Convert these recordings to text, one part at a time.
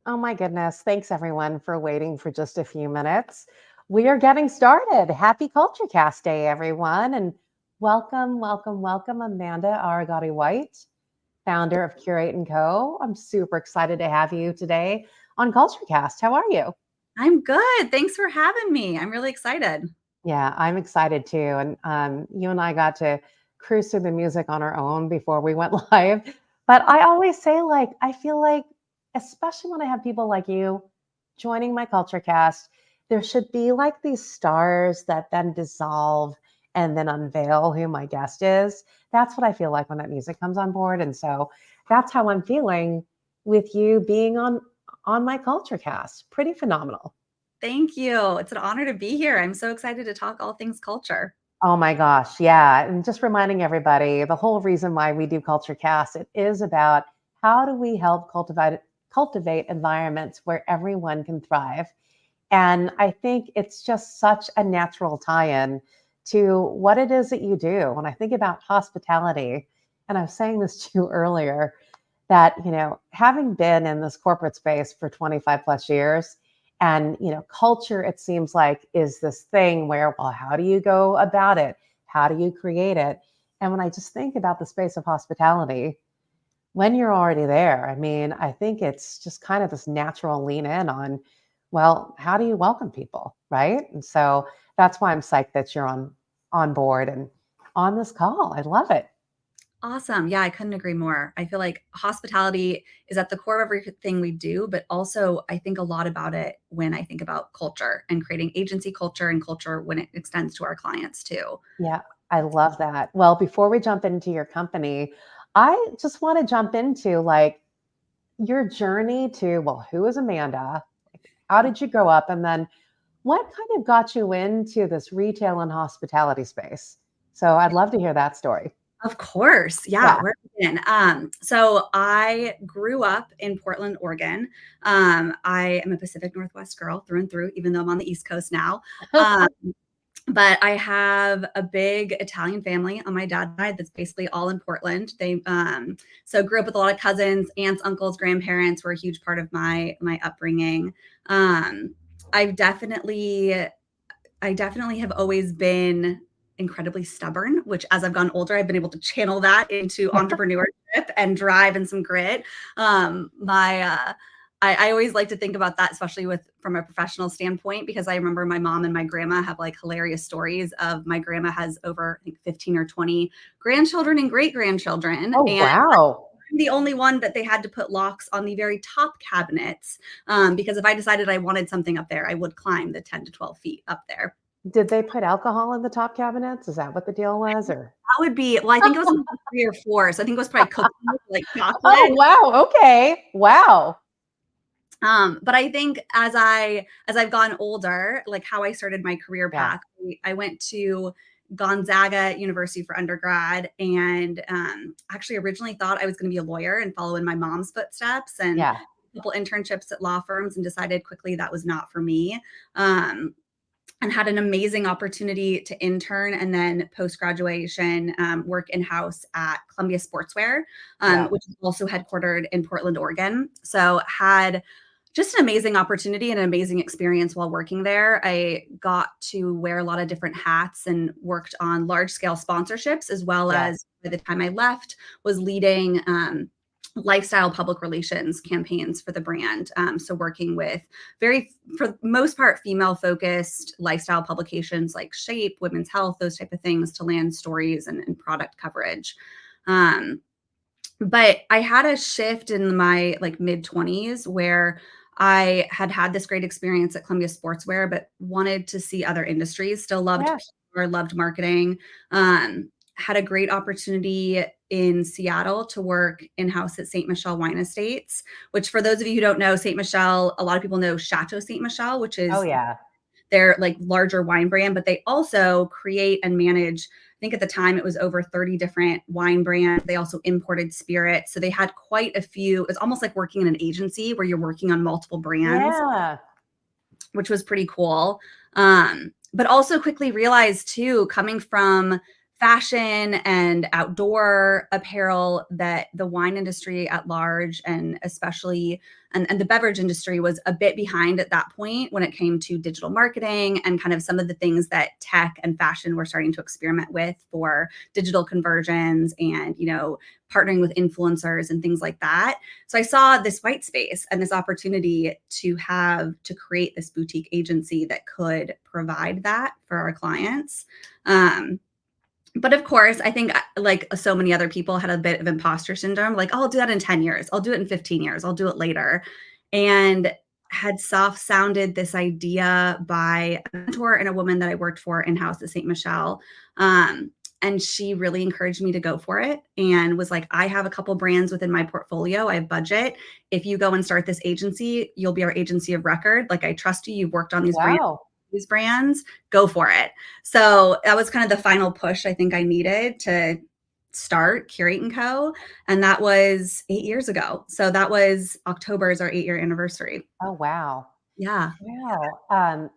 Oh my goodness. Thanks everyone for waiting for just a few minutes. We are getting started. Happy CultureCast Day, everyone. And welcome, Amanda Arrigotti-White, founder of Curate & Co. I'm super excited to have you today on CultureCast. How are you? I'm good. Thanks for having me. I'm really excited. Yeah, I'm excited too. And you and I got to cruise through the music on our own before we went live. But I always say, like, I feel like, especially when I have people like you joining my culture cast, there should be like these stars that then dissolve and then unveil who my guest is. That's what I feel like when that music comes on board. And so that's how I'm feeling with you being on my culture cast. Pretty phenomenal. Thank you. It's an honor to be here. I'm so excited to talk all things culture. Oh my gosh, yeah. And just reminding everybody, the whole reason why we do Culture Cast, it is about how do we help cultivate environments where everyone can thrive. And I think it's just such a natural tie-in to what it is that you do. When I think about hospitality, and I was saying this to you earlier, that, having been in this corporate space for 25 plus years, and, culture, it seems like, is this thing where, well, how do you go about it? How do you create it? And when I just think about the space of hospitality, when you're already there, I mean, I think it's just kind of this natural lean in on, well, how do you welcome people, right? And so that's why I'm psyched that you're on board and on this call. I love it. Awesome. Yeah, I couldn't agree more. I feel like hospitality is at the core of everything we do, but also I think a lot about it when I think about culture and creating agency culture and culture when it extends to our clients too. Yeah, I love that. Well, before we jump into your company, I just want to jump into like your journey to, well, who is Amanda? How did you grow up? And then what kind of got you into this retail and hospitality space? So I'd love to hear that story. Of course. Yeah, Yeah. we're in. So I grew up in Portland, Oregon. I am a Pacific Northwest girl through and through, even though I'm on the East Coast now. Um, but I have a big Italian family on my dad's side that's basically all in Portland. They so grew up with a lot of cousins, aunts, uncles, grandparents were a huge part of my upbringing. Um, I've definitely I definitely have always been incredibly stubborn, which as I've gotten older, I've been able to channel that into entrepreneurship and drive and some grit. I always like to think about that, especially from a professional standpoint, because I remember my mom and my grandma have like hilarious stories of my grandma has over I think 15 or 20 grandchildren and great grandchildren. Oh, And wow. I'm the only one that they had to put locks on the very top cabinets because if I decided I wanted something up there, I would climb the 10 to 12 feet up there. Did they put alcohol in the top cabinets? Is that what the deal was? Or That would be, well, I think it was 3 or 4, so I think it was probably cookies, like oh, chocolate. wow. Okay. Wow. But I think as I've gotten older, like how I started my career Yeah. path, I went to Gonzaga University for undergrad and actually originally thought I was going to be a lawyer and follow in my mom's footsteps and Yeah. a couple internships at law firms and decided quickly that was not for me. Um, and had an amazing opportunity to intern and then post graduation work in house at Columbia Sportswear, Yeah. which is also headquartered in Portland, Oregon. So had just an amazing opportunity and an amazing experience while working there. I got to wear a lot of different hats and worked on large scale sponsorships, as well Yeah. as by the time I left, was leading lifestyle public relations campaigns for the brand. So working with for the most part, female focused lifestyle publications like Shape, Women's Health, those type of things to land stories and product coverage. Um, but I had a shift in my like mid 20s where I had this great experience at Columbia Sportswear, but wanted to see other industries. Still loved Yeah. PR, loved marketing. Had a great opportunity in Seattle to work in-house at St. Michelle Wine Estates, which for those of you who don't know, St. Michelle, a lot of people know Chateau St. Michelle, which Oh, is yeah. their like larger wine brand, but they also create and manage, I think at the time it was over 30 different wine brands. They also imported spirits. So they had quite a few. It's almost like working in an agency where you're working on multiple brands, Yeah. which was pretty cool. But also quickly realized too, coming from fashion and outdoor apparel that the wine industry at large, and especially and the beverage industry, was a bit behind at that point when it came to digital marketing and kind of some of the things that tech and fashion were starting to experiment with for digital conversions and, partnering with influencers and things like that. So I saw this white space and this opportunity to create this boutique agency that could provide that for our clients. But of course, I think, like so many other people, had a bit of imposter syndrome. Like, oh, I'll do that in 10 years. I'll do it in 15 years. I'll do it later. And had soft sounded this idea by a mentor and a woman that I worked for in-house at St. Michel. And she really encouraged me to go for it and was like, I have a couple brands within my portfolio. I have budget. If you go and start this agency, you'll be our agency of record. Like, I trust you. You've worked on these brands, go for it. So that was kind of the final push I think I needed to start Curate & Co. And that was 8 years ago. So that was October is our 8-year anniversary. Oh, wow. Yeah. Wow.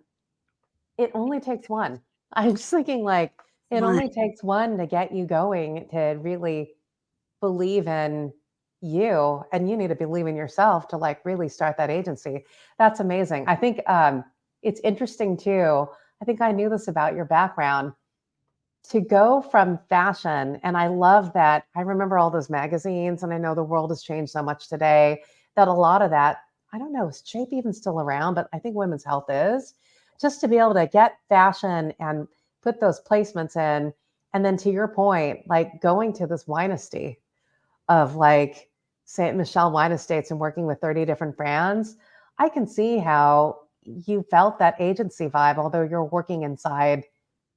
It only takes one. I'm just thinking, like, it only takes one to get you going, to really believe in you, and you need to believe in yourself to, like, really start that agency. That's amazing. I think it's interesting too. I think I knew this about your background, to go from fashion. And I love that. I remember all those magazines, and I know the world has changed so much today that a lot of that, I don't know, is shape even still around, but I think women's health is, just to be able to get fashion and put those placements in. And then to your point, like going to this wine estate of like St. Michel Wine Estates and working with 30 different brands, I can see how you felt that agency vibe, although you're working inside,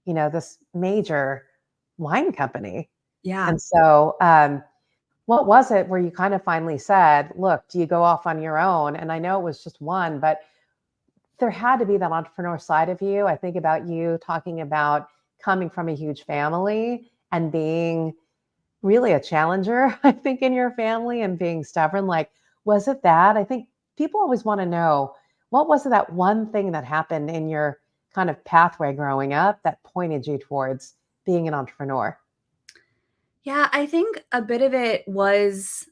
this major wine company. Yeah. And so, what was it where you kind of finally said, look, do you go off on your own? And I know it was just one, but there had to be that entrepreneur side of you. I think about you talking about coming from a huge family and being really a challenger, I think, in your family, and being stubborn. Like, was it that? I think people always want to know, what was it, that one thing that happened in your kind of pathway growing up that pointed you towards being an entrepreneur? Yeah, I think a bit of it was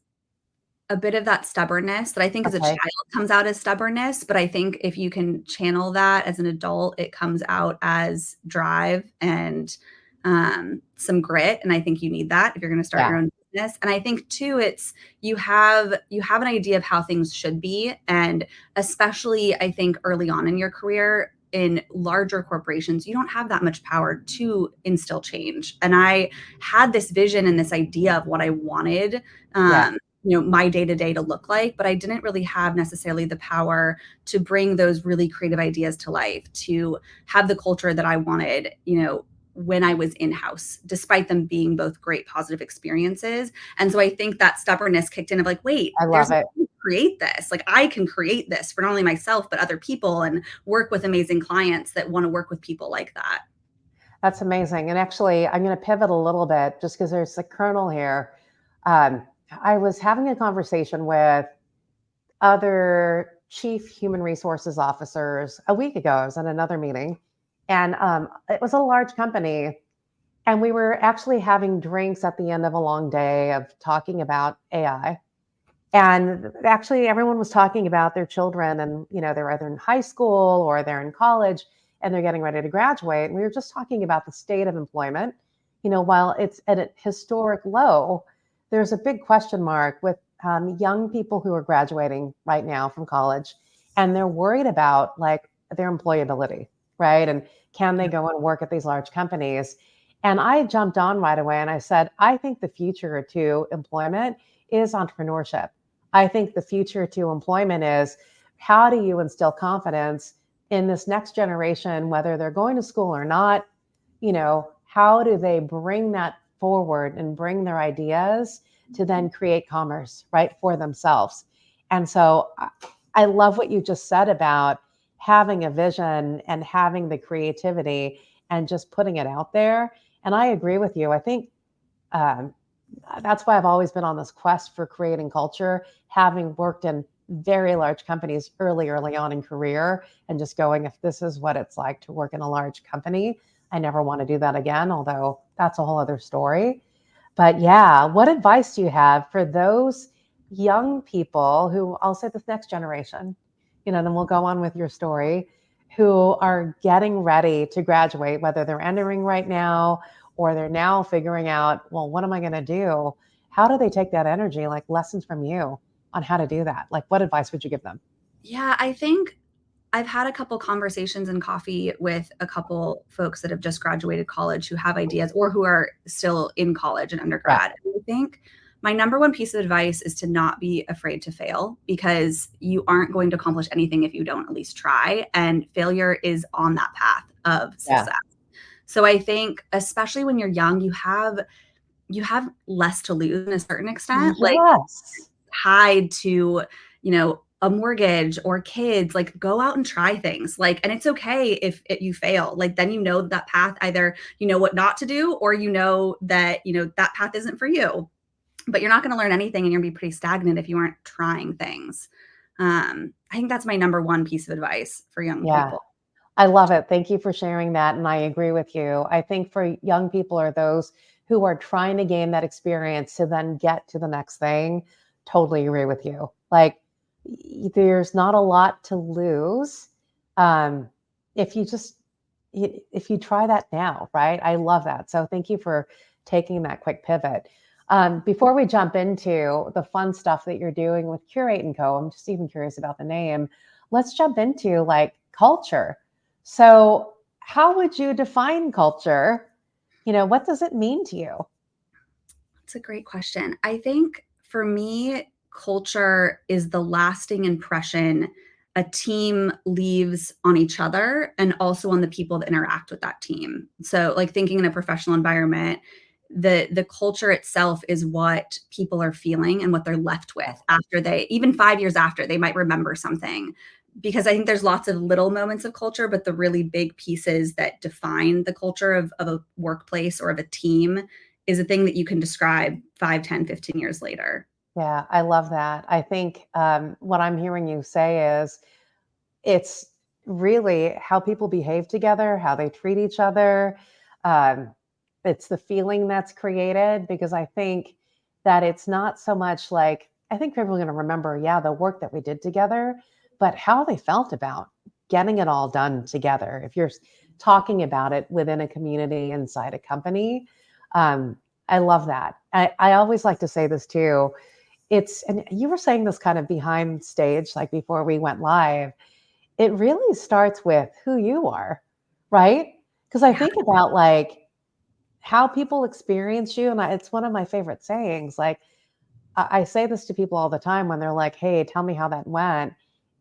a bit of that stubbornness that I think as a child comes out as stubbornness, but I think if you can channel that as an adult, it comes out as drive and some grit. And I think you need that if you're going to start your own business. And I think too, it's you have an idea of how things should be, and especially I think early on in your career, in larger corporations, you don't have that much power to instill change. And I had this vision and this idea of what I wanted. My day-to-day to look like, but I didn't really have necessarily the power to bring those really creative ideas to life, to have the culture that I wanted, when I was in-house, despite them being both great positive experiences. And so I think that stubbornness kicked in of like, wait, I love it. Create this. Like, I can create this for not only myself, but other people, and work with amazing clients that want to work with people like that. That's amazing. And actually, I'm going to pivot a little bit just because there's a kernel here. I was having a conversation with other chief human resources officers a week ago. I was at another meeting, and it was a large company. And we were actually having drinks at the end of a long day of talking about AI. And actually, everyone was talking about their children, and they're either in high school or they're in college, and they're getting ready to graduate. And we were just talking about the state of employment. While it's at a historic low, there's a big question mark with young people who are graduating right now from college, and they're worried about like their employability, right? And can they go and work at these large companies? And I jumped on right away and I said, I think the future to employment is entrepreneurship. I think the future to employment is, how do you instill confidence in this next generation, whether they're going to school or not? How do they bring that forward and bring their ideas to then create commerce, right, for themselves? And so I love what you just said about having a vision and having the creativity and just putting it out there. And I agree with you. I think that's why I've always been on this quest for creating culture, having worked in very large companies early on in career, and just going, if this is what it's like to work in a large company, I never want to do that again. Although that's a whole other story. But yeah, what advice do you have for those young people who, I'll say this next generation, then we'll go on with your story, who are getting ready to graduate, whether they're entering right now or they're now figuring out, well, what am I going to do? How do they take that energy? Like lessons from you on how to do that. Like what advice would you give them? Yeah, I think I've had a couple conversations in coffee with a couple folks that have just graduated college who have ideas or who are still in college and Yeah. undergrad. And I think my number one piece of advice is to not be afraid to fail, because you aren't going to accomplish anything if you don't at least try. And failure is on that path of Yeah. success. So I think, especially when you're young, you have less to lose in a certain extent. Like Yes. tied to, a mortgage or kids, like go out and try things. Like, and it's okay if you fail. Like then that path, either you know what not to do, or that that path isn't for you. But you're not going to learn anything, and you're going to be pretty stagnant if you aren't trying things. I think that's my number one piece of advice for young Yeah. people. I love it. Thank you for sharing that. And I agree with you. I think for young people or those who are trying to gain that experience to then get to the next thing, totally agree with you. Like there's not a lot to lose if you try that now, right? I love that. So thank you for taking that quick pivot. Before we jump into the fun stuff that you're doing with Curate and Co., I'm just even curious about the name. Let's jump into like culture. So how would you define culture? What does it mean to you? That's a great question. I think for me, culture is the lasting impression a team leaves on each other and also on the people that interact with that team. So like thinking in a professional environment, the culture itself is what people are feeling and what they're left with after even 5 years after, they might remember something. Because I think there's lots of little moments of culture, but the really big pieces that define the culture of a workplace or of a team is a thing that you can describe 5, 10, 15 years later. Yeah, I love that. I think what I'm hearing you say is it's really how people behave together, how they treat each other. Um, it's the feeling that's created because I think that it's not so much like, I think people are going to remember, yeah, the work that we did together, but how they felt about getting it all done together. If you're talking about it within a community inside a company, I love that. I always like to say this too. And you were saying this kind of behind stage, like before we went live, it really starts with who you are, right? Because I think about like how people experience you. And it's one of my favorite sayings. Like I say this to people all the time when they're like, hey, tell me how that went.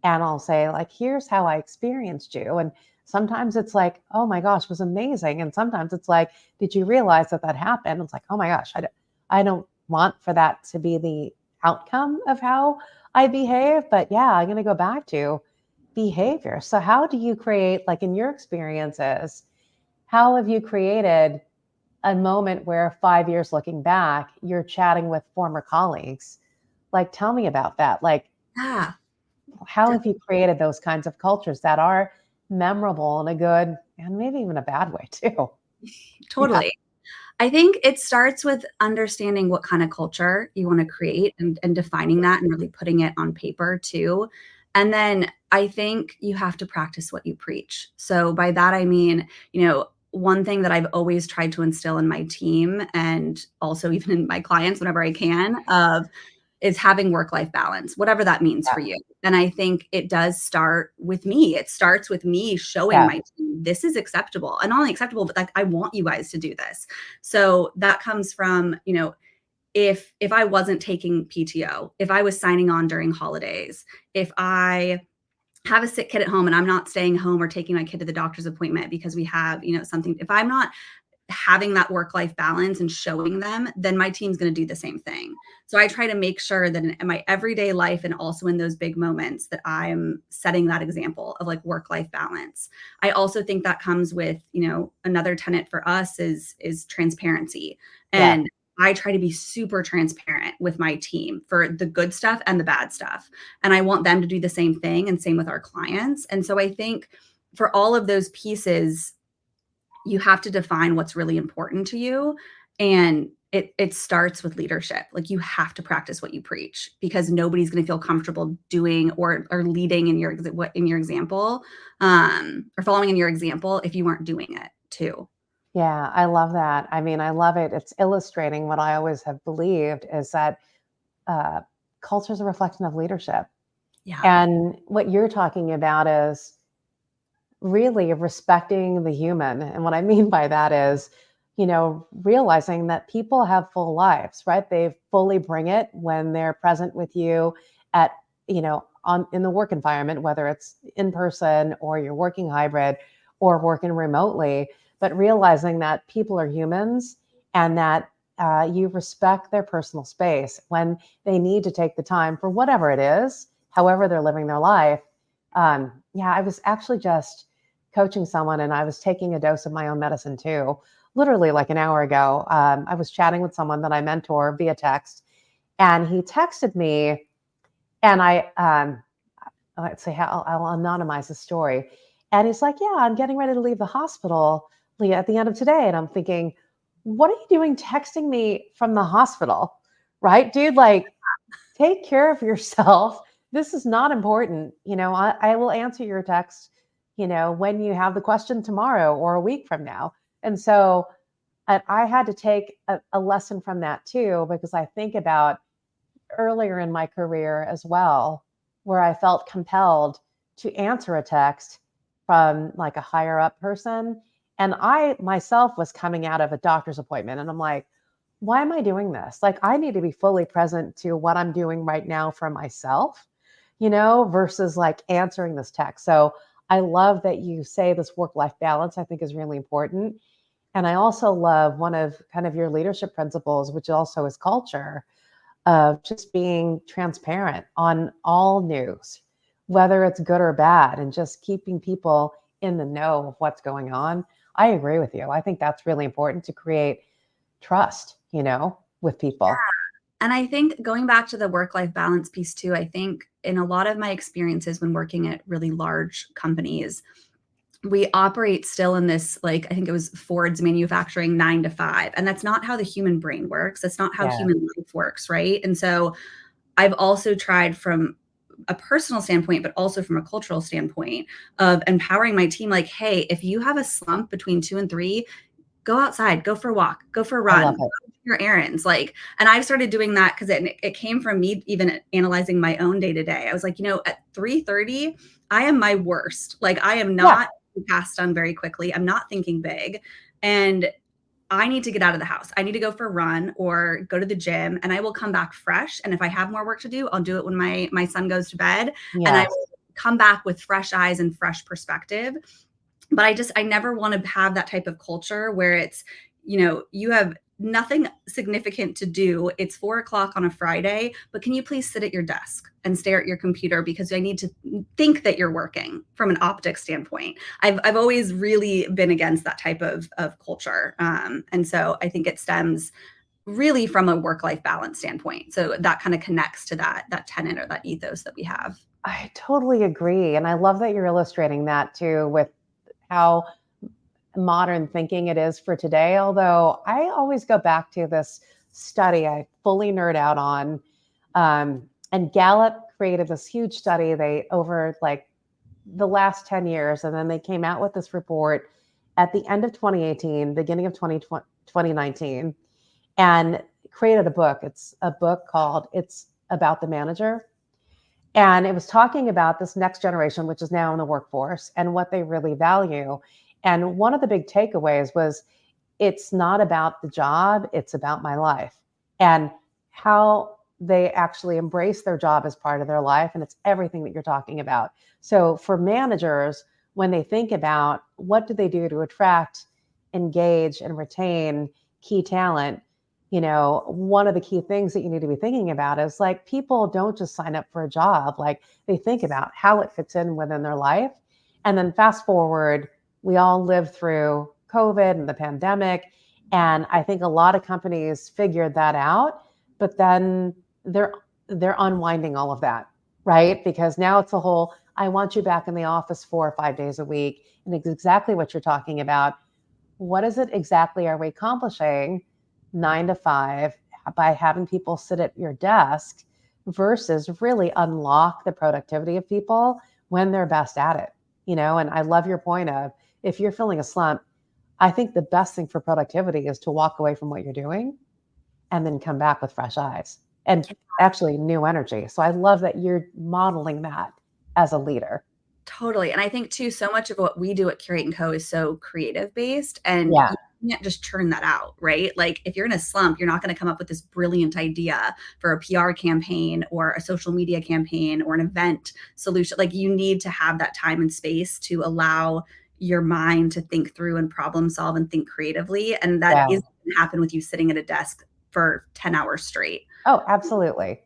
And I'll say like, here's how I experienced you. And sometimes it's like, oh my gosh, it was amazing. And sometimes it's like, did you realize that that happened? It's like, oh my gosh, I don't want for that to be the outcome of how I behave. But yeah, I'm going to go back to behavior. So how do you create, like in your experiences, how have you created a moment where 5 years looking back, you're chatting with former colleagues? Like, tell me about that. Like, Yeah. how have you created those kinds of cultures that are memorable in a good and maybe even a bad way too? Totally. Yeah. I think it starts with understanding what kind of culture you want to create and defining that and really putting it on paper too. And then I think you have to practice what you preach. So by that, I mean, one thing that I've always tried to instill in my team and also even in my clients whenever I can is having work-life balance, whatever that means for you. And I think it does start with me. It starts with me showing my team this is acceptable, and not only acceptable, but like I want you guys to do this. So that comes from, if I wasn't taking PTO, if I was signing on during holidays, if I have a sick kid at home and I'm not staying home or taking my kid to the doctor's appointment because we have, something, if I'm not having that work-life balance and showing them, then my team's going to do the same thing. So I try to make sure that in my everyday life and also in those big moments that I'm setting that example of like work-life balance. I also think that comes with, another tenet for us is transparency. And I try to be super transparent with my team for the good stuff and the bad stuff. And I want them to do the same thing, and same with our clients. And so I think for all of those pieces, you have to define what's really important to you. And it starts with leadership. Like, you have to practice what you preach, because nobody's going to feel comfortable doing or leading in your example, or following in your example if you weren't doing it too. Yeah, I love that. I mean, I love it. It's illustrating what I always have believed, is that uh, culture is a reflection of leadership. Yeah. And what you're talking about is really respecting the human. And what I mean by that is, realizing that people have full lives, right? They fully bring it when they're present with you at, on in the work environment, whether it's in person or you're working hybrid or working remotely, but realizing that people are humans, and that you respect their personal space when they need to take the time for whatever it is, however they're living their life. Yeah, I was actually just coaching someone, and I was taking a dose of my own medicine too, literally like an hour ago. I was chatting with someone that I mentor via text, and he texted me, and let's say I'll anonymize the story. And he's like, "Yeah, I'm getting ready to leave the hospital, Leah, at the end of today." And I'm thinking, what are you doing texting me from the hospital? Right, dude? Like, take care of yourself. This is not important. I will answer your text, when you have the question tomorrow or a week from now. And so I had to take a lesson from that too, because I think about earlier in my career as well, where I felt compelled to answer a text from like a higher up person. And I myself was coming out of a doctor's appointment, and I'm like, why am I doing this? Like, I need to be fully present to what I'm doing right now for myself, versus like answering this text. So I love that you say this work-life balance, I think is really important. And I also love one of kind of your leadership principles, which also is culture, of just being transparent on all news, whether it's good or bad, and just keeping people in the know of what's going on. I agree with you. I think that's really important to create trust, with people. And I think, going back to the work-life balance piece too, I think in a lot of my experiences when working at really large companies, we operate still in this, like, I think it was Ford's manufacturing 9 to 5. And that's not how the human brain works. That's not how Yeah. human life works. Right. And so I've also tried, from a personal standpoint, but also from a cultural standpoint, of empowering my team. Like, hey, if you have a slump between 2 and 3, go outside, go for a walk, go for a I run, love go it. do your errands. Like, and I've started doing that because it came from me even analyzing my own day to day. I was like, at 3:30, I am my worst. Like, I am Yeah. not passed on very quickly. I'm not thinking big. And I need to get out of the house. I need to go for a run or go to the gym, and I will come back fresh. And if I have more work to do, I'll do it when my son goes to bed, and I Yes. will come back with fresh eyes and fresh perspective. But I never want to have that type of culture where it's, you have nothing significant to do. It's 4 o'clock on a Friday, but can you please sit at your desk and stare at your computer, because I need to think that you're working from an optics standpoint. I've always really been against that type of culture. And so I think it stems really from a work-life balance standpoint. So that kind of connects to that tenet or that ethos that we have. I totally agree. And I love that you're illustrating that too, with how modern thinking it is for today. Although I always go back to this study I fully nerd out on. And Gallup created this huge study, they over like the last 10 years. And then they came out with this report at the end of 2018, beginning of 2019, and created a book. It's a book called It's About the Manager. And it was talking about this next generation, which is now in the workforce, and what they really value. And one of the big takeaways was, it's not about the job, it's about my life, and how they actually embrace their job as part of their life. And it's everything that you're talking about. So for managers, when they think about what do they do to attract, engage, and retain key talent, one of the key things that you need to be thinking about is, like, people don't just sign up for a job. Like, they think about how it fits in within their life. And then fast forward, we all lived through COVID and the pandemic. And I think a lot of companies figured that out, but then they're unwinding all of that, right? Because now it's the whole, I want you back in the office 4 or 5 days a week. And it's exactly what you're talking about. what is it exactly are we accomplishing 9 to 5 by having people sit at your desk versus really unlock the productivity of people when they're best at it. And I love your point of, if you're feeling a slump, I think the best thing for productivity is to walk away from what you're doing and then come back with fresh eyes and actually new energy. So I love that you're modeling that as a leader. Totally. And I think too, so much of what we do at Curate & Co is so creative based, and Yeah. you can't just churn that out, right? Like if you're in a slump, you're not going to come up with this brilliant idea for a PR campaign or a social media campaign or an event solution. Like you need to have that time and space to allow your mind to think through and problem solve and think creatively. And that Yeah. isn't going to happen with you sitting at a desk for 10 hours straight. Oh, absolutely.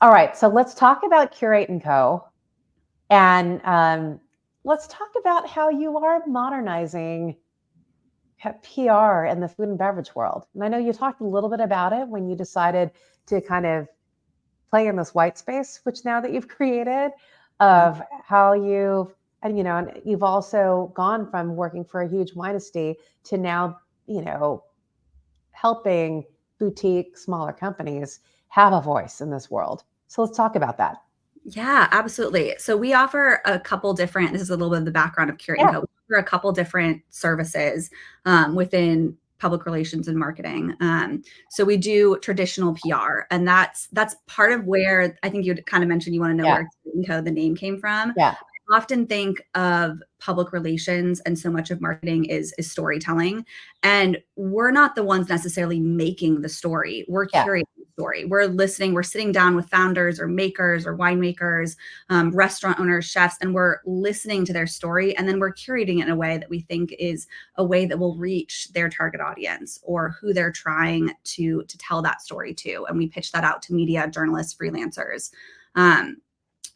All right. So let's talk about Curate & Co. And let's talk about how you are modernizing PR in the food and beverage world. And I know you talked a little bit about it when you decided to kind of play in this white space, which now that you've created, of how and you've also gone from working for a huge wine estate to now, helping boutique, smaller companies have a voice in this world. So let's talk about that. Yeah, absolutely. So we offer a couple different, this is a little bit of the background of Curate & Co. We offer a couple different services within public relations and marketing. So we do traditional PR, and that's part of where I think you kind of mentioned you want to know where Curate & Co. the name came from. Yeah. I often think of public relations, and so much of marketing is storytelling. And we're not the ones necessarily making the story. We're curating the story. We're listening. We're sitting down with founders or makers or winemakers, restaurant owners, chefs, and we're listening to their story. And then we're curating it in a way that we think is a way that will reach their target audience or who they're trying to tell that story to. And we pitch that out to media, journalists, freelancers.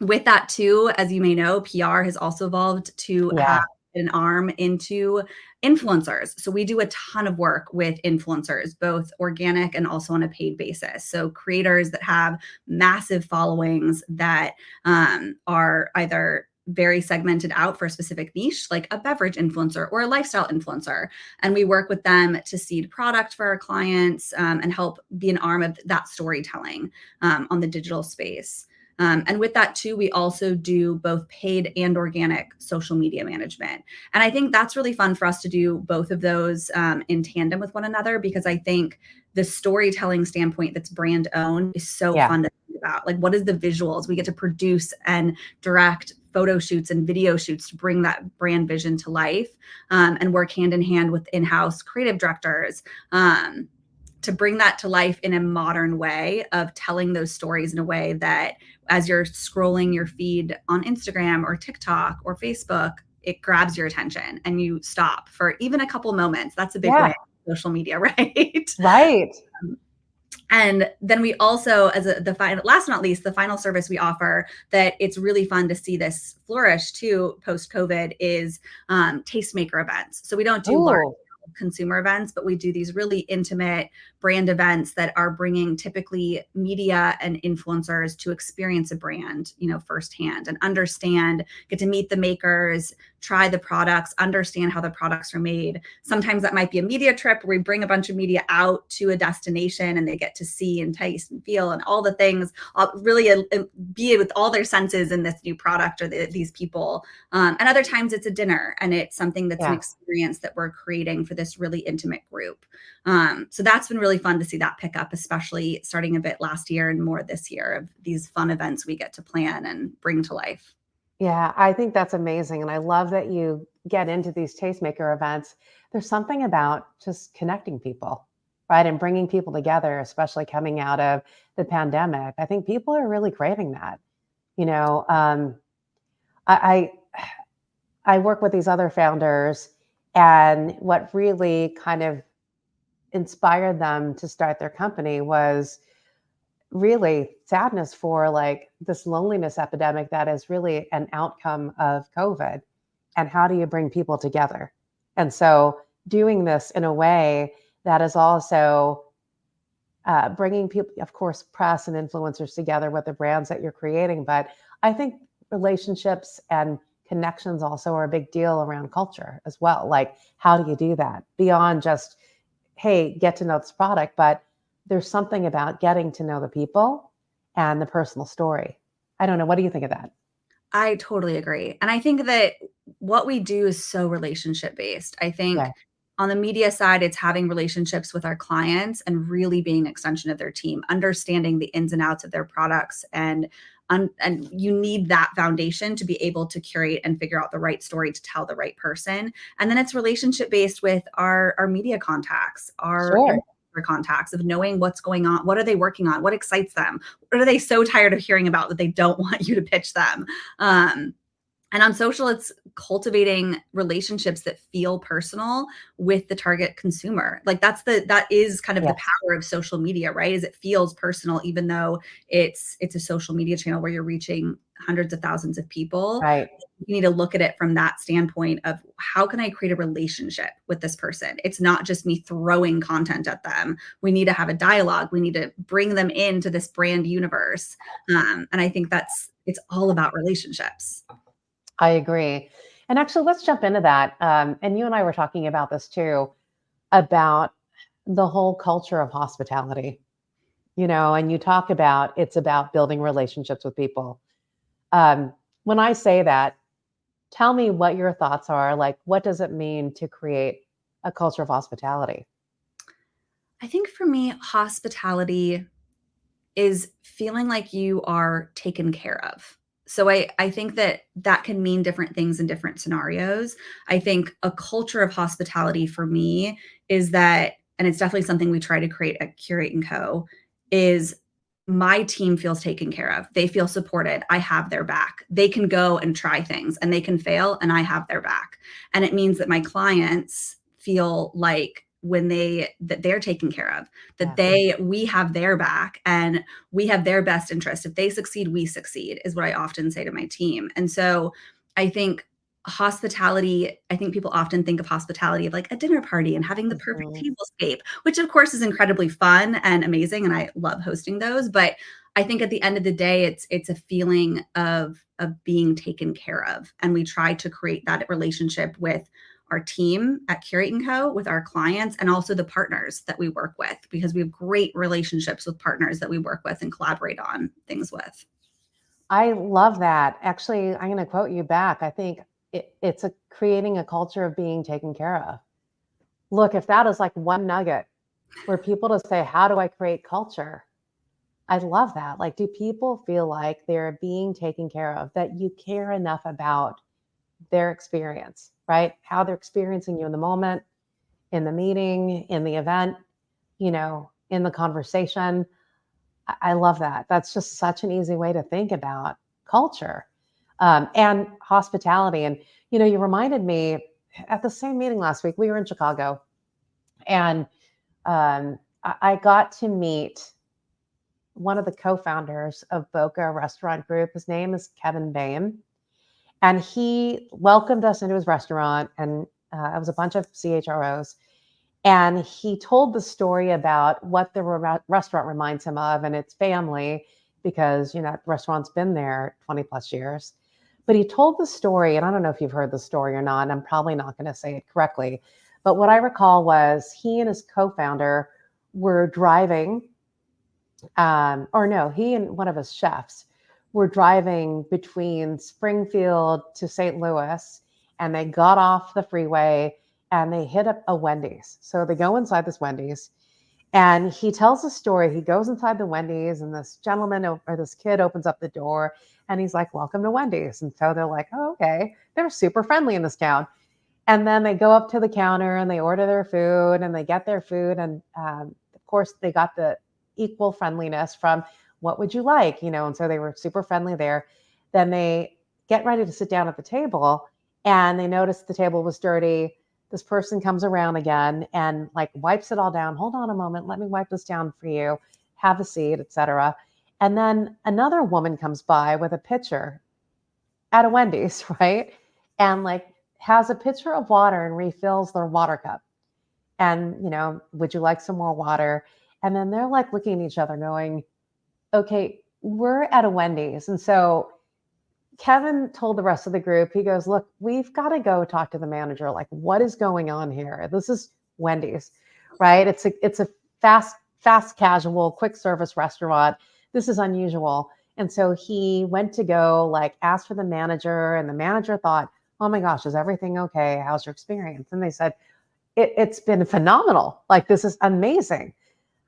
With that too, as you may know, PR has also evolved to have an arm into influencers. So we do a ton of work with influencers, both organic and also on a paid basis. So creators that have massive followings that are either very segmented out for a specific niche, like a beverage influencer or a lifestyle influencer. And we work with them to seed product for our clients and help be an arm of that storytelling on the digital space. And with that too, we also do both paid and organic social media management. And I think that's really fun for us to do both of those in tandem with one another, because I think the storytelling standpoint that's brand owned is so fun to think about. Like, what is the visuals? We get to produce and direct photo shoots and video shoots to bring that brand vision to life, and work hand in hand with in-house creative directors to bring that to life in a modern way of telling those stories in a way that as you're scrolling your feed on Instagram or TikTok or Facebook, it grabs your attention and you stop for even a couple moments. That's a big win in social media, right? Right. And then we also, as the final, last but not least, the final service we offer that it's really fun to see this flourish too post-COVID is tastemaker events. So we don't do large consumer events, but we do these really intimate brand events that are bringing typically media and influencers to experience a brand, firsthand and understand, get to meet the makers, try the products, understand how the products are made. Sometimes that might be a media trip where we bring a bunch of media out to a destination and they get to see and taste and feel and all the things, really be with all their senses in this new product or these people. And other times it's a dinner and it's something that's an experience that we're creating for this really intimate group. So that's been really fun to see that pick up, especially starting a bit last year and more this year of these fun events we get to plan and bring to life. Yeah, I think that's amazing. And I love that you get into these tastemaker events. There's something about just connecting people, right? And bringing people together, especially coming out of the pandemic. I think people are really craving that. I work with these other founders, and what really kind of inspired them to start their company was really sadness for like this loneliness epidemic that is really an outcome of COVID. And how do you bring people together? And so doing this in a way that is also bringing people, of course, press and influencers together with the brands that you're creating. But I think relationships and connections also are a big deal around culture as well. Like, how do you do that beyond just, hey, get to know this product, but there's something about getting to know the people and the personal story. I don't know. What do you think of that? I totally agree. And I think that what we do is so relationship based. I think Yeah. on the media side, it's having relationships with our clients and really being an extension of their team, understanding the ins and outs of their products. And you need that foundation to be able to curate and figure out the right story to tell the right person. And then it's relationship based with our media contacts, our Sure. influencer contacts, of knowing what's going on, what are they working on, what excites them, what are they so tired of hearing about that they don't want you to pitch them. Um, and on social, it's cultivating relationships that feel personal with the target consumer. Like that is kind of the Yes. power of social media, right? Is it feels personal, even though it's a social media channel where you're reaching hundreds of thousands of people. Right. You need to look at it from that standpoint of how can I create a relationship with this person? It's not just me throwing content at them. We need to have a dialogue. We need to bring them into this brand universe. And I think it's all about relationships. I agree. And actually, let's jump into that. And you and I were talking about this too, about the whole culture of hospitality, and you talk about it's about building relationships with people. When I say that, tell me what your thoughts are. Like, what does it mean to create a culture of hospitality? I think for me, hospitality is feeling like you are taken care of. So I think that can mean different things in different scenarios. I think a culture of hospitality for me is that, and it's definitely something we try to create at Curate and Co, is my team feels taken care of. They feel supported. I have their back. They can go and try things and they can fail and I have their back. And it means that my clients feel like that they're taken care of, that Yeah. we have their back and we have their best interest. If they succeed, we succeed, is what I often say to my team. And so I think I think people often think of hospitality of like a dinner party and having the perfect Mhm. tablescape, which of course is incredibly fun and amazing. And I love hosting those. But I think at the end of the day, it's a feeling of being taken care of. And we try to create that relationship with our team at Curate & Co, with our clients, and also the partners that we work with, because we have great relationships with partners that we work with and collaborate on things with. I love that. Actually, I'm going to quote you back. I think it's creating a culture of being taken care of. Look, if that is like one nugget where people to say, how do I create culture? I love that. Like, do people feel like they're being taken care of, that you care enough about their experience, right? How they're experiencing you in the moment, in the meeting, in the event, in the conversation. I love that. That's just such an easy way to think about culture, and hospitality. And, you reminded me at the same meeting last week, we were in Chicago, and I got to meet one of the co-founders of Boca Restaurant Group. His name is Kevin Bain, and he welcomed us into his restaurant, and it was a bunch of CHROs. And he told the story about what the restaurant reminds him of, and it's family, because that restaurant's been there 20 plus years. But he told the story, and I don't know if you've heard the story or not, and I'm probably not going to say it correctly. But what I recall was he and his co-founder were driving, or no, he and one of his chefs were driving between Springfield to St. Louis, and they got off the freeway and they hit up a Wendy's. So they go inside this Wendy's, and he tells a story. He goes inside the Wendy's, and this gentleman or this kid opens up the door, and he's like, "Welcome to Wendy's." And so they're like, "Oh, okay." They're super friendly in this town. And then they go up to the counter and they order their food and they get their food. And of course, they got the equal friendliness from, what would you like? And so they were super friendly there. Then they get ready to sit down at the table, and they notice the table was dirty. This person comes around again and like wipes it all down. Hold on a moment. Let me wipe this down for you. Have a seat, etc. And then another woman comes by with a pitcher at a Wendy's, right? And like has a pitcher of water and refills their water cup. And, would you like some more water? And then they're like looking at each other going, okay, we're at a Wendy's. And so Kevin told the rest of the group, he goes, look, we've got to go talk to the manager. Like, what is going on here? This is Wendy's, right? It's a fast casual, quick service restaurant. This is unusual. And so he went to go like ask for the manager, and the manager thought, oh my gosh, is everything okay? How's your experience? And they said, it's been phenomenal. Like, this is amazing.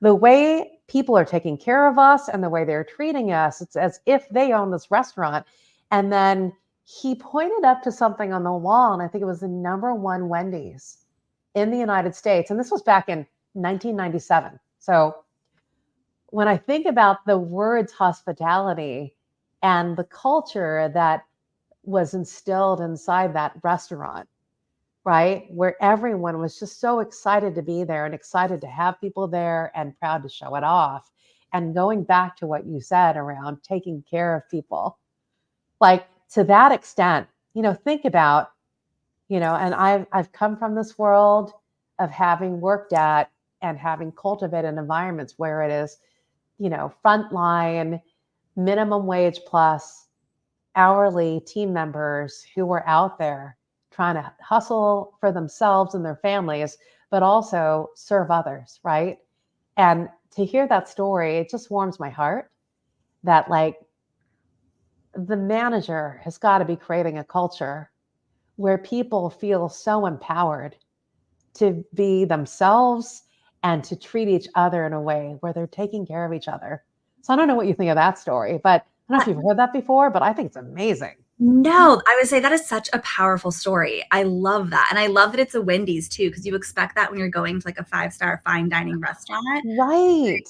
The way people are taking care of us and the way they're treating us, it's as if they own this restaurant. And then he pointed up to something on the wall, and I think it was the #1 Wendy's in the United States. And this was back in 1997. So when I think about the words hospitality and the culture that was instilled inside that restaurant, right, where everyone was just so excited to be there and excited to have people there and proud to show it off. And going back to what you said around taking care of people, like to that extent, think about, and I've come from this world of having worked at and having cultivated environments where it is, frontline, minimum wage plus hourly team members who were out there trying to hustle for themselves and their families, but also serve others, right? And to hear that story, it just warms my heart that like the manager has got to be creating a culture where people feel so empowered to be themselves and to treat each other in a way where they're taking care of each other. So I don't know what you think of that story, but I don't know if you've heard that before, but I think it's amazing. No, I would say that is such a powerful story. I love that. And I love that it's a Wendy's too, because you expect that when you're going to like a 5-star fine dining restaurant. Right.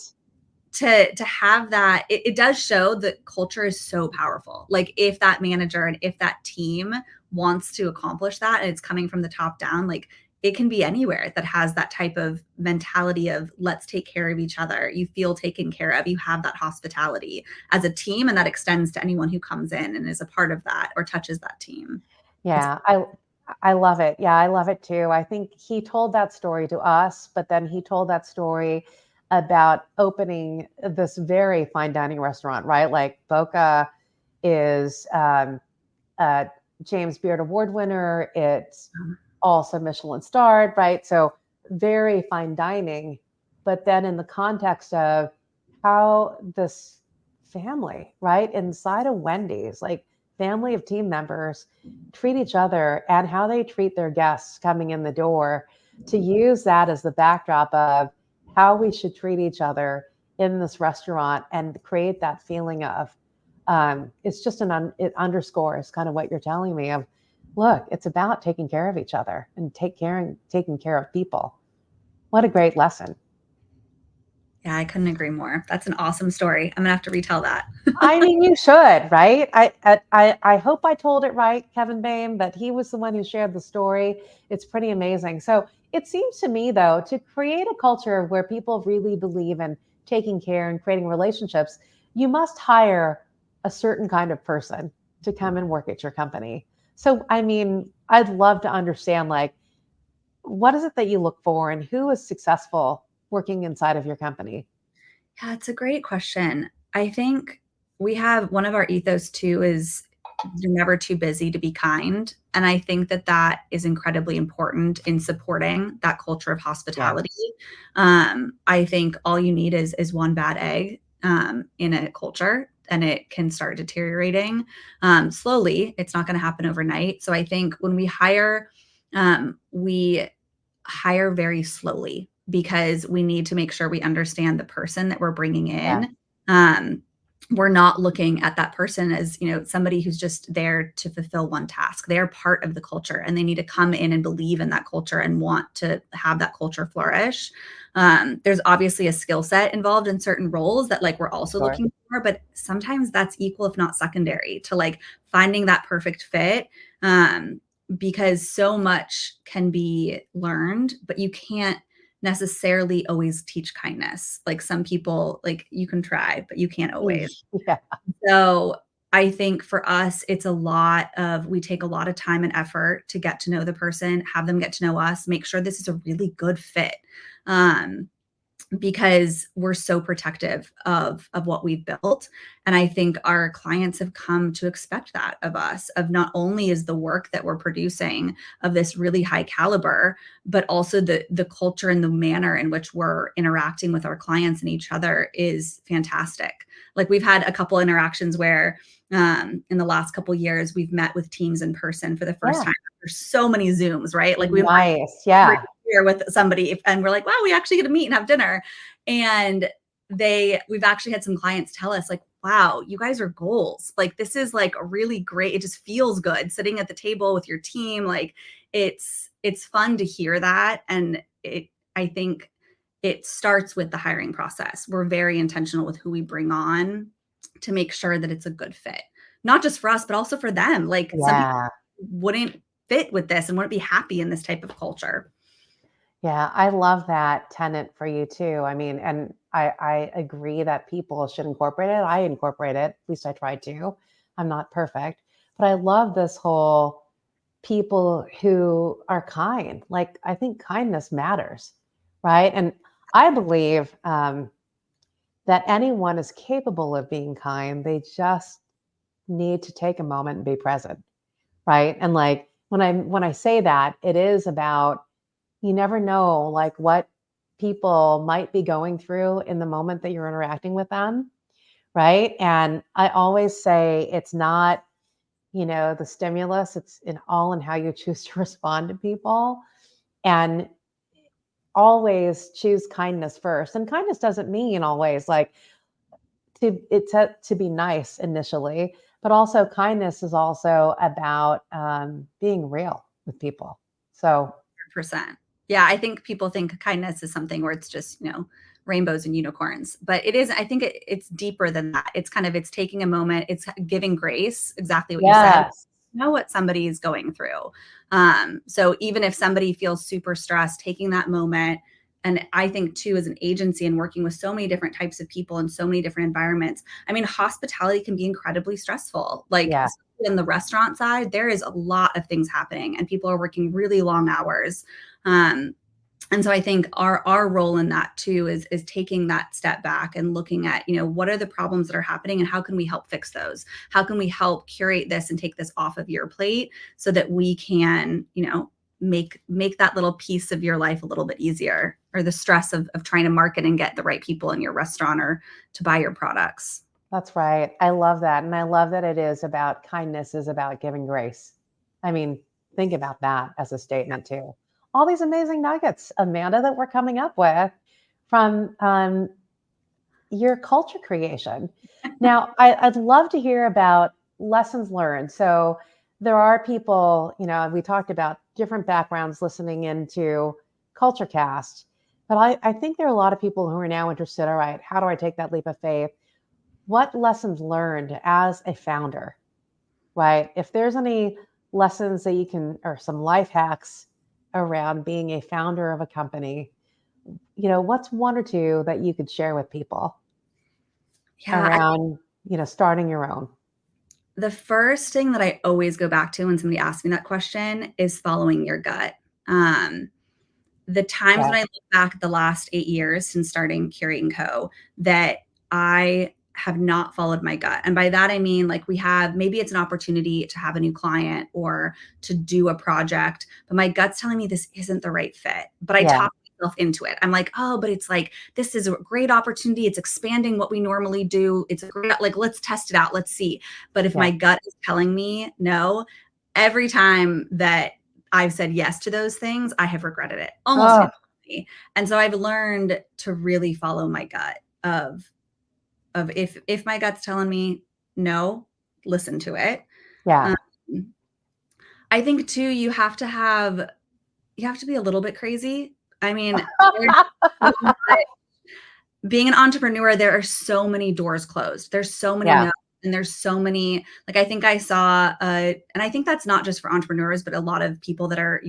To have that, it does show that culture is so powerful. Like if that manager and if that team wants to accomplish that and it's coming from the top down, like it can be anywhere that has that type of mentality of let's take care of each other. You feel taken care of. You have that hospitality as a team, and that extends to anyone who comes in and is a part of that or touches that team. Yeah, I love it. Yeah, I love it too. I think he told that story to us, but then he told that story about opening this very fine dining restaurant, right? Like Boca is a James Beard Award winner. It's also Michelin starred, right? So very fine dining. But then in the context of how this family, right, inside of Wendy's, like family of team members treat each other and how they treat their guests coming in the door, to use that as the backdrop of how we should treat each other in this restaurant and create that feeling of, it's just it underscores kind of what you're telling me of, look, it's about taking care of each other and taking care of people. What a great lesson. Yeah, I couldn't agree more. That's an awesome story. I'm gonna have to retell that. I mean, you should, right? I hope I told it right, Kevin Bain, but he was the one who shared the story. It's pretty amazing. So it seems to me, though, to create a culture where people really believe in taking care and creating relationships, you must hire a certain kind of person to come and work at your company. So, I mean, I'd love to understand, like, what is it that you look for and who is successful working inside of your company? Yeah, it's a great question. I think we have one of our ethos too is you're never too busy to be kind. And I think that that is incredibly important in supporting that culture of hospitality. I think all you need is one bad egg in a culture, and it can start deteriorating slowly. It's not going to happen overnight. So I think when we hire very slowly, because we need to make sure we understand the person that we're bringing in. We're not looking at that person as, somebody who's just there to fulfill one task. They're part of the culture, and they need to come in and believe in that culture and want to have that culture flourish. There's obviously a skill set involved in certain roles that like we're also looking for, but sometimes that's equal, if not secondary, to like finding that perfect fit. Because so much can be learned, but you can't necessarily always teach kindness. Like some people, like you can try, but you can't always. Yeah. So I think for us, it's we take a lot of time and effort to get to know the person, have them get to know us, make sure this is a really good fit. because we're so protective of what we've built. And I think our clients have come to expect that of us, of not only is the work that we're producing of this really high caliber, but also the culture and the manner in which we're interacting with our clients and each other is fantastic. Like we've had a couple interactions where in the last couple years, we've met with teams in person for the first time after so many Zooms, right? Like we nice. Yeah. here with somebody and we're like, wow, we actually get to meet and have dinner. And we've actually had some clients tell us like, wow, you guys are goals. Like this is like really great. It just feels good sitting at the table with your team. Like it's fun to hear that. And I think it starts with the hiring process. We're very intentional with who we bring on to make sure that it's a good fit, not just for us, but also for them. Like some people wouldn't fit with this and wouldn't be happy in this type of culture. Yeah, I love that tenet for you too. I mean, and I agree that people should incorporate it. I incorporate it, at least I try to. I'm not perfect, but I love this whole people who are kind. Like, I think kindness matters, right? And I believe that anyone is capable of being kind. They just need to take a moment and be present, right? And like when I say that, it is about, you never know like what people might be going through in the moment that you're interacting with them, right? And I always say it's not, the stimulus, it's in how you choose to respond to people, and always choose kindness first. And kindness doesn't mean always like to be nice initially, but also kindness is also about being real with people. So 100%. Yeah, I think people think kindness is something where it's just, rainbows and unicorns, but it is, I think it's deeper than that. It's taking a moment, it's giving grace, exactly what you said, know what somebody is going through. So even if somebody feels super stressed, taking that moment. And I think too, as an agency and working with so many different types of people in so many different environments, I mean, hospitality can be incredibly stressful. Like in the restaurant side, there is a lot of things happening and people are working really long hours. And so I think our role in that too is taking that step back and looking at, what are the problems that are happening and how can we help fix those? How can we help curate this and take this off of your plate so that we can, make that little piece of your life a little bit easier, or the stress of trying to market and get the right people in your restaurant or to buy your products. That's right. I love that. And I love that it is about kindness is about giving grace. I mean, think about that as a statement too. All these amazing nuggets, Amanda, that we're coming up with from your culture creation. Now, I'd love to hear about lessons learned. So there are people, we talked about different backgrounds listening into CultureCast, but I think there are a lot of people who are now interested. All right, how do I take that leap of faith? What lessons learned as a founder, right? If there's any lessons that you can, or some life hacks around being a founder of a company, what's one or two that you could share with people around, starting your own? The first thing that I always go back to when somebody asks me that question is following your gut. The times when I look back at the last 8 years since starting Curate & Co. that I have not followed my gut. And by that, I mean, like maybe it's an opportunity to have a new client or to do a project, but my gut's telling me this isn't the right fit. But I talk myself into it. I'm like, oh, but it's like, this is a great opportunity. It's expanding what we normally do. It's a great, like, let's test it out. Let's see. But if my gut is telling me no, every time that I've said yes to those things, I have regretted it almost instantly. And so I've learned to really follow my gut of if my gut's telling me no, listen to it. I think too, you have to be a little bit crazy. I mean, being an entrepreneur, there are so many doors closed. There's so many no's, and there's so many, like, I think I saw, and I think that's not just for entrepreneurs, but a lot of people that are,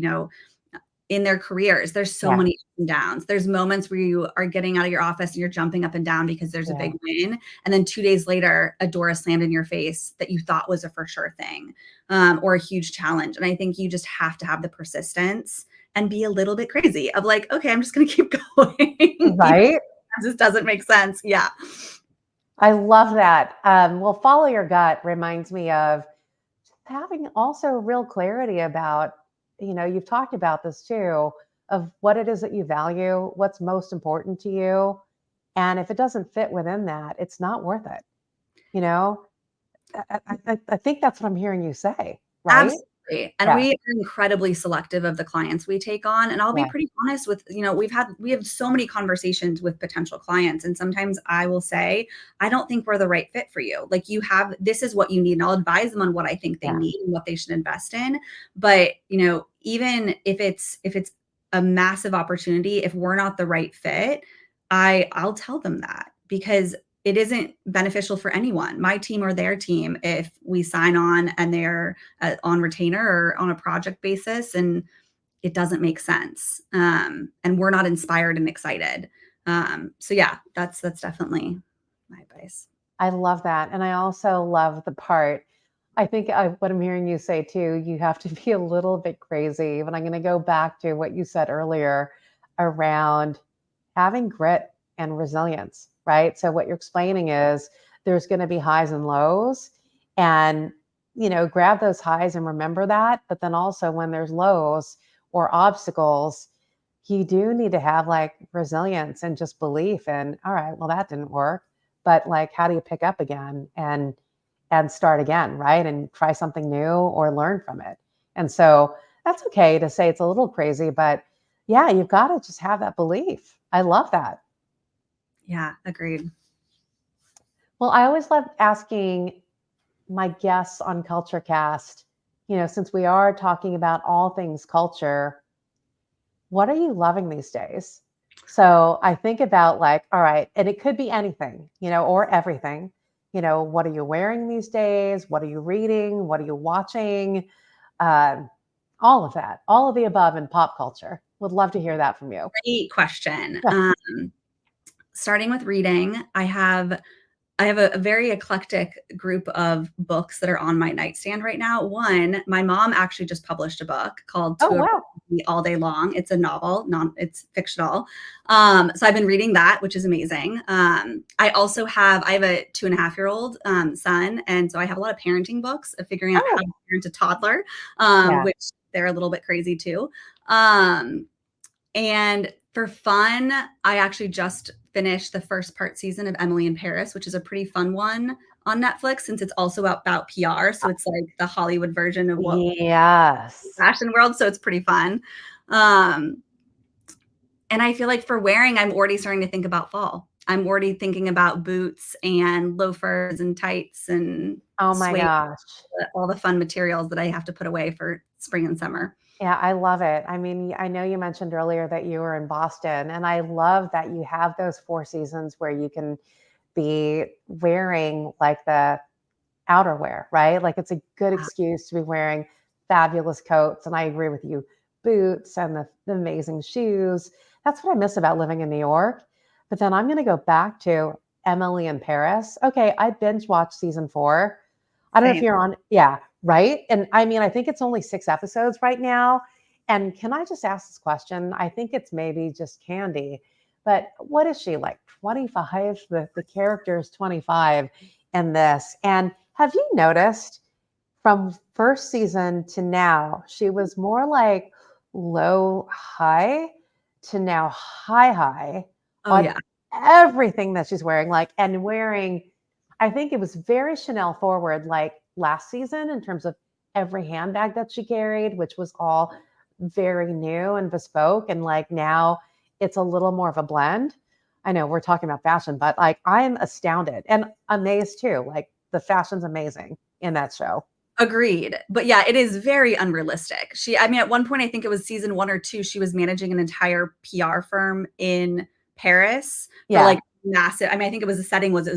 in their careers, there's so many ups and downs. There's moments where you are getting out of your office and you're jumping up and down because there's a big win. And then 2 days later, a door is slammed in your face that you thought was a for sure thing, or a huge challenge. And I think you just have to have the persistence and be a little bit crazy of like, okay, I'm just going to keep going. Right. just doesn't make sense. Yeah. I love that. Well, follow your gut reminds me of having also real clarity about, you've talked about this too, of what it is that you value, what's most important to you. And if it doesn't fit within that, it's not worth it. You know, I think that's what I'm hearing you say, right? Absolutely. And Yeah. we are incredibly selective of the clients we take on. And I'll be Yeah. pretty honest with, we have so many conversations with potential clients. And sometimes I will say, I don't think we're the right fit for you. Like this is what you need. And I'll advise them on what I think they Yeah. need and what they should invest in. But, even if it's a massive opportunity, if we're not the right fit, I'll tell them that, because it isn't beneficial for anyone, my team or their team, if we sign on and they're on retainer or on a project basis and it doesn't make sense, and we're not inspired and excited. So yeah, that's definitely my advice. I love that. And I also love the part, I think what I'm hearing you say too, you have to be a little bit crazy. But I'm going to go back to what you said earlier around having grit and resilience, right? So what you're explaining is there's going to be highs and lows, and grab those highs and remember that. But then also when there's lows or obstacles, you do need to have like resilience and just belief in, all right, well, that didn't work, but like, how do you pick up again and start again, right? And try something new or learn from it. And so that's okay to say it's a little crazy, but yeah, you've got to just have that belief. I love that. Yeah, agreed. Well, I always love asking my guests on CultureCast, since we are talking about all things culture, what are you loving these days? So I think about like, all right, and it could be anything, or everything. What are you wearing these days? What are you reading? What are you watching? Uh, all of that, all of the above in pop culture. Would love to hear that from you. Great question. Yeah. Starting with reading, I have a very eclectic group of books that are on my nightstand right now. One, my mom actually just published a book called Oh, Two of wow. Me All Day Long. It's a novel, it's fictional. So I've been reading that, which is amazing. I have a 2.5-year-old son. And so I have a lot of parenting books of figuring out how Oh, to parent a toddler, yeah. which they're a little bit crazy too. And for fun, I actually just finished the first season of Emily in Paris, which is a pretty fun one on Netflix, since it's also about PR. So it's like the Hollywood version of what Yes. fashion world. So it's pretty fun. And I feel like for wearing, I'm already starting to think about fall. I'm already thinking about boots and loafers and tights and Oh my suede, gosh. all the fun materials that I have to put away for spring and summer. Yeah, I love it. I mean, I know you mentioned earlier that you were in Boston, and I love that you have those 4 seasons where you can be wearing like the outerwear, right? Like it's a good excuse to be wearing fabulous coats. And I agree with you, boots and the amazing shoes. That's what I miss about living in New York. But then I'm going to go back to Emily in Paris. Okay, I binge watched season 4. I don't know if Same. you're on. Yeah, right. And I mean, I think it's only 6 episodes right now. And can I just ask this question? I think it's maybe just Candy, but what is she like? 25? The character is 25 in this. And have you noticed from first season to now, she was more like low high to now high high Oh, on yeah. everything that she's wearing, like, and wearing, I think it was very Chanel forward, like last season, in terms of every handbag that she carried, which was all very new and bespoke. And like now it's a little more of a blend. I know we're talking about fashion, but like I'm astounded and amazed too. Like the fashion's amazing in that show. Agreed. But yeah, it is very unrealistic. I mean, at one point, I think it was season 1 or 2, she was managing an entire PR firm in Paris for Yeah. like massive. I mean, I think it was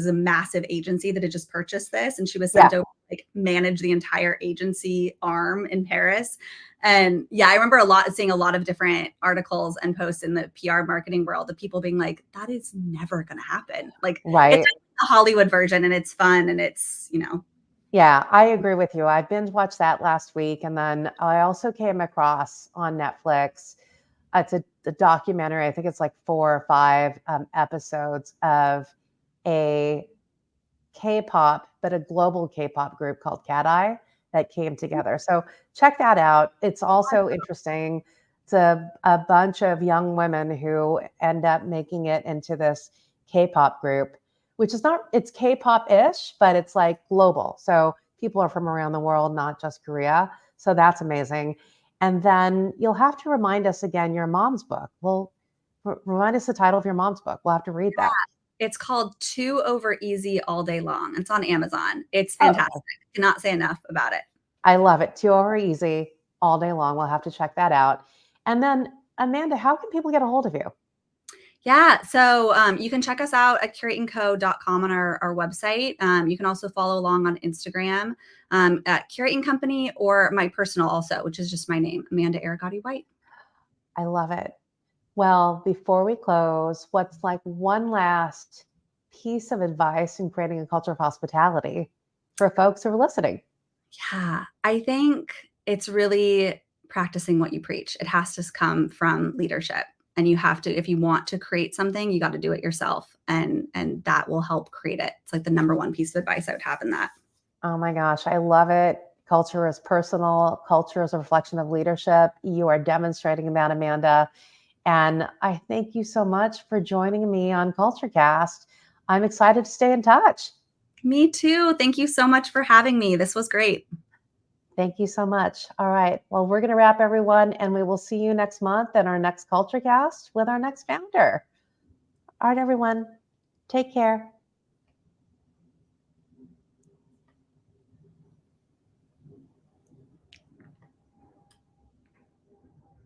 a massive agency that had just purchased this, and she was Yeah. sent over to like manage the entire agency arm in Paris. And yeah, I remember seeing a lot of different articles and posts in the PR marketing world of people being like, that is never going to happen. Like it's Right. a Hollywood version and it's fun and it's, Yeah, I agree with you. I binge watched that last week. And then I also came across on Netflix, it's a the documentary. I think it's like 4 or 5 episodes of a K-pop, but a global K-pop group called Cat Eye that came together. So check that out. It's also interesting. It's a bunch of young women who end up making it into this K-pop group, which is not, it's K-pop-ish, but it's like global. So people are from around the world, not just Korea. So that's amazing. And then you'll have to remind us again your mom's book. Well, remind us the title of your mom's book. We'll have to read that. It's called 2 Over Easy All Day Long. It's on Amazon. It's Oh, fantastic. Cannot say enough about it. I love it. 2 Over Easy all day long. We'll have to check that out. And then, Amanda, how can people get a hold of you? Yeah, so you can check us out at curateandco.com on our website. You can also follow along on Instagram at Curate and Company, or my personal also, which is just my name, Amanda Arrigotti-White. I love it. Well, before we close, what's like one last piece of advice in creating a culture of hospitality for folks who are listening? Yeah, I think it's really practicing what you preach. It has to come from leadership. And you have to, if you want to create something, you got to do it yourself. And that will help create it. It's like the number one piece of advice I would have in that. Oh my gosh, I love it. Culture is personal. Culture is a reflection of leadership. You are demonstrating that, Amanda. And I thank you so much for joining me on CultureCast. I'm excited to stay in touch. Me too. Thank you so much for having me. This was great. Thank you so much. All right. Well, we're going to wrap, everyone, and we will see you next month in our next CultureCast with our next founder. All right, everyone. Take care.